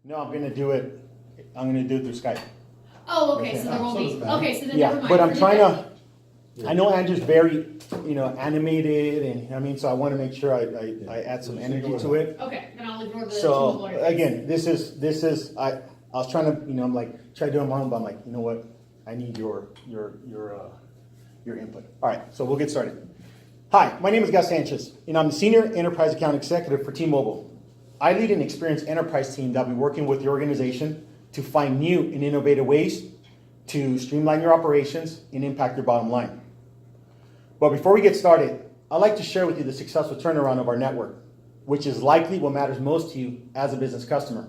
No, I'm gonna do it through Skype. Oh, okay, so Okay. there won't be, So it's fine. okay, so then Yeah, never mind. but I'm forget trying that. to, I know Andrew's very, animated and, I mean, so I wanna make sure I add some energy to it. Okay, then I'll ignore the So, T-Mobile interface. again, this is, I was trying to, I'm like, try to do it on my own, but I'm like, you know what? I need your input. All right, so we'll get started. Hi, my name is Gus Sanchez, and I'm the Senior Enterprise Account Executive for T-Mobile. I lead an experienced enterprise team that will be working with your organization to find new and innovative ways to streamline your operations and impact your bottom line. But before we get started, I'd like to share with you the successful turnaround of our network, which is likely what matters most to you as a business customer.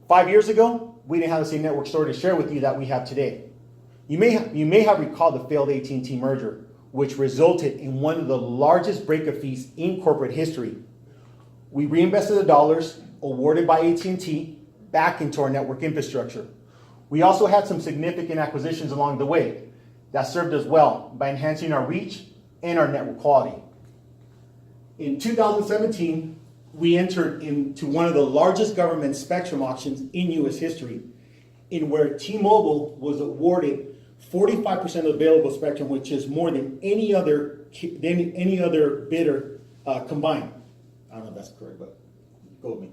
5 years ago, we didn't have the same network story to share with you that we have today. You may have recalled the failed AT&T merger, which resulted in one of the largest breakup fees in corporate history. We reinvested the dollars awarded by AT&T back into our network infrastructure. We also had some significant acquisitions along the way that served us well by enhancing our reach and our network quality. In 2017, we entered into one of the largest government spectrum auctions in U.S. history, in where T-Mobile was awarded 45% of the available spectrum, which is more than any other bidder combined. I don't know if that's correct, but go with me.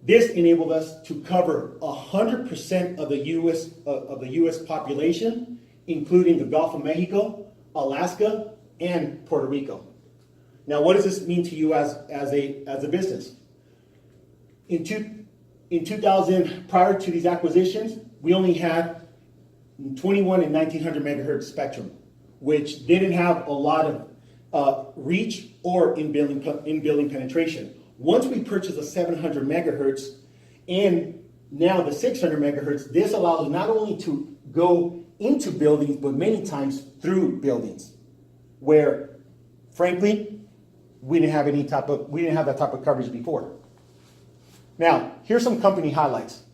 This enabled us to cover 100% of the U.S. population, including the Gulf of Mexico, Alaska, and Puerto Rico. Now, what does this mean to you as a business? In 2000, prior to these acquisitions, we only had 21 and 1900 megahertz spectrum, which didn't have a lot of reach or in-building penetration. Once we purchased the 700 megahertz and now the 600 megahertz, this allows us not only to go into buildings, but many times through buildings, where, frankly, we didn't have that type of coverage before. Now, here's some company highlights.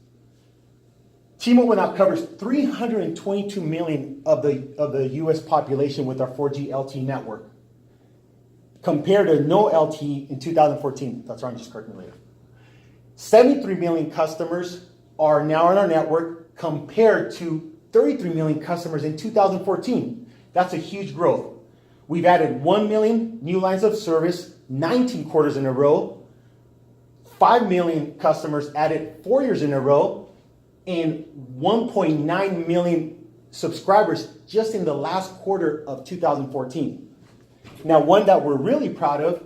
T-Mobile now covers 322 million of the U.S. population with our 4G LTE network, compared to no LTE in 2014. That's wrong, just correct me later. 73 million customers are now on our network, compared to 33 million customers in 2014. That's a huge growth. We've added 1 million new lines of service, 19 quarters in a row, 5 million customers added 4 years in a row, and 1.9 million subscribers just in the last quarter of 2014. Now, one that we're really proud of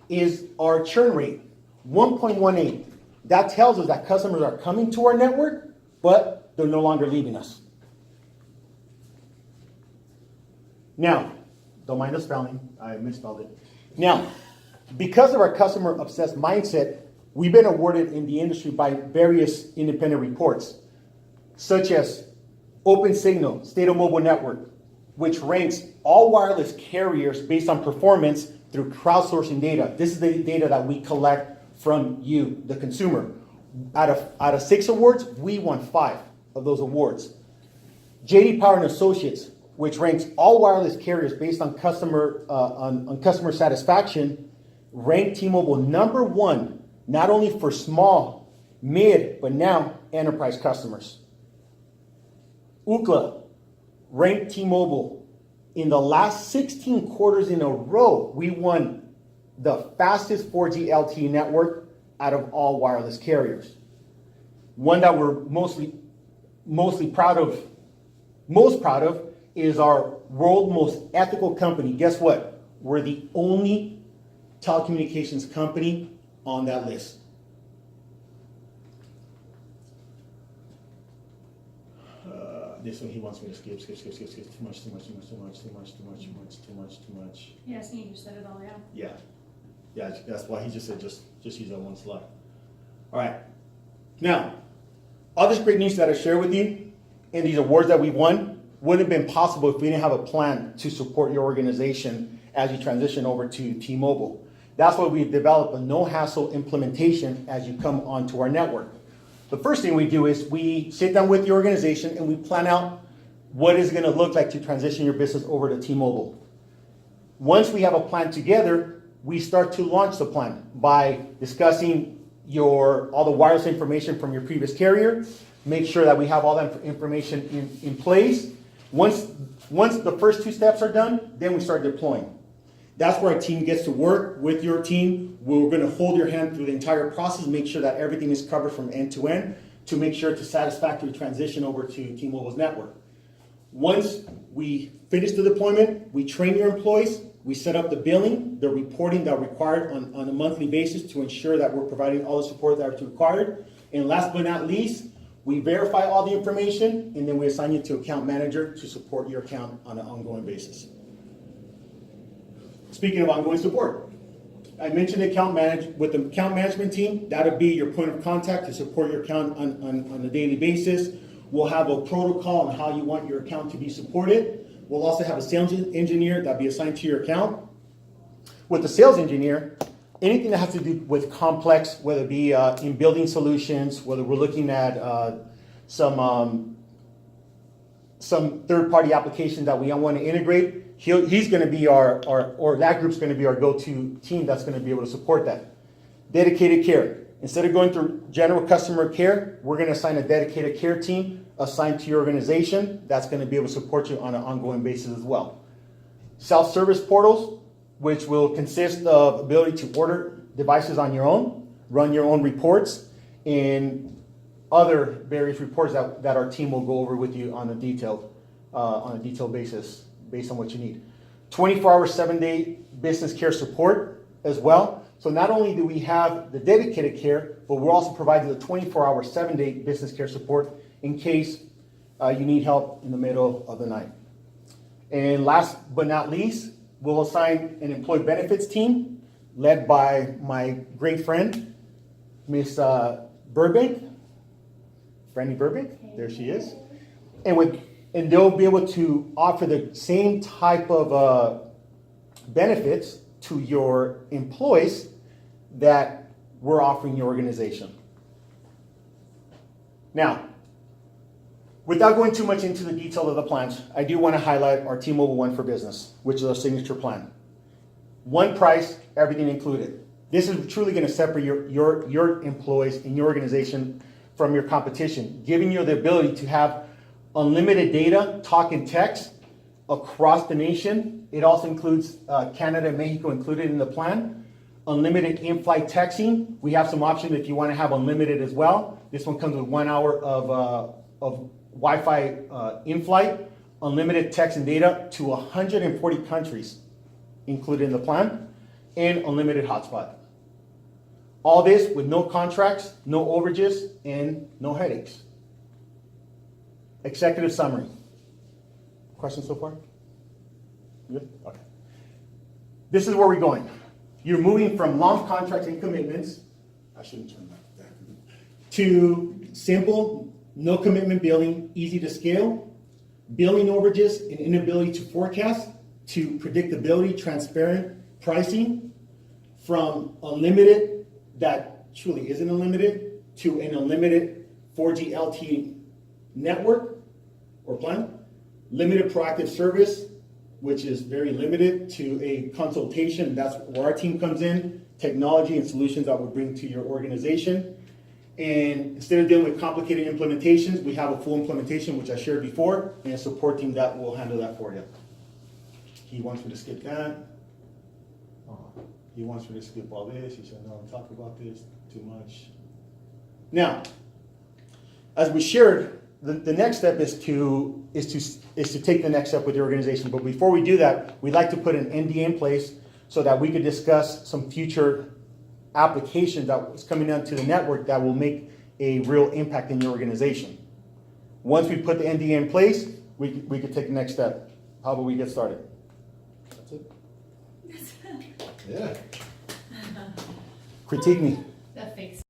is our churn rate, 1.18. That tells us that customers are coming to our network, but they're no longer leaving us. Now, don't mind the spelling, I misspelled it. Now, because of our customer-obsessed mindset, we've been awarded in the industry by various independent reports, such as OpenSignal, State of Mobile Network, which ranks all wireless carriers based on performance through crowdsourcing data. This is the data that we collect from you, the consumer. Out of 6 awards, we won 5 of those awards. JD Power and Associates, which ranks all wireless carriers based on customer satisfaction, ranked T-Mobile number 1, not only for small, mid, but now enterprise customers. Ookla ranked T-Mobile in the last 16 quarters in a row. We won the fastest 4G LTE network out of all wireless carriers. One that we're most proud of is our world's most ethical company. Guess what? We're the only telecommunications company on that list. This one he wants me to skip. Too much. Yeah, see, you said it all, yeah. Yeah, that's why he just said just use that one slide. All right. Now, all this great news that I share with you and these awards that we won wouldn't have been possible if we didn't have a plan to support your organization as you transition over to T-Mobile. That's why we've developed a no-hassle implementation as you come onto our network. The first thing we do is we sit down with your organization and we plan out what is going to look like to transition your business over to T-Mobile. Once we have a plan together, we start to launch the plan by discussing all the wireless information from your previous carrier. Make sure that we have all that information in place. Once the first two steps are done, then we start deploying. That's where our team gets to work with your team. We're going to hold your hand through the entire process, make sure that everything is covered from end to end to make sure it's a satisfactory transition over to T-Mobile's network. Once we finish the deployment, we train your employees, we set up the billing, the reporting that are required on a monthly basis to ensure that we're providing all the support that is required. And last but not least, we verify all the information, and then we assign you to account manager to support your account on an ongoing basis. Speaking of ongoing support, I mentioned with the account management team, that'll be your point of contact to support your account on a daily basis. We'll have a protocol on how you want your account to be supported. We'll also have a sales engineer that'll be assigned to your account. With the sales engineer, anything that has to do with complex, whether it be in building solutions, whether we're looking at some third-party application that we want to integrate, he's going to be or that group's going to be our go-to team that's going to be able to support that. Dedicated care. Instead of going through general customer care, we're going to assign a dedicated care team assigned to your organization that's going to be able to support you on an ongoing basis as well. Self-service portals, which will consist of ability to order devices on your own, run your own reports, and other various reports that our team will go over with you on a detailed basis based on what you need. 24-hour, 7-day business care support as well. So not only do we have the dedicated care, but we're also providing the 24-hour, 7-day business care support in case you need help in the middle of the night. And last but not least, we'll assign an employee benefits team led by my great friend, Miss Burbank, Franny Burbank. There she is. And they'll be able to offer the same type of benefits to your employees that we're offering your organization. Now, without going too much into the detail of the plans, I do want to highlight our T-Mobile One for Business, which is our signature plan. One price, everything included. This is truly going to separate your employees and your organization from your competition, giving you the ability to have unlimited data, talk and text across the nation. It also includes Canada and Mexico included in the plan. Unlimited in-flight texting. We have some options if you want to have unlimited as well. This one comes with 1 hour of Wi-Fi in-flight. Unlimited text and data to 140 countries included in the plan. And unlimited hotspot. All this with no contracts, no overages, and no headaches. Executive summary. Questions so far? Good? Okay. This is where we're going. You're moving from long contracts and commitments, I shouldn't turn that, to simple, no commitment billing, easy to scale, billing overages and inability to forecast, to predictability, transparent pricing, from unlimited that truly isn't unlimited to an unlimited 4G LTE network or plan, limited proactive service, which is very limited, to a consultation. That's where our team comes in, technology and solutions that we bring to your organization. And instead of dealing with complicated implementations, we have a full implementation, which I shared before, and a support team that will handle that for you. He wants me to skip that. He wants me to skip all this. He said, no, talk about this too much. Now, as we shared, the next step is to take the next step with the organization. But before we do that, we'd like to put an NDA in place so that we could discuss some future applications that is coming onto the network that will make a real impact in your organization. Once we put the NDA in place, we could take the next step. How about we get started? That's it. Yeah. Critique me. That fake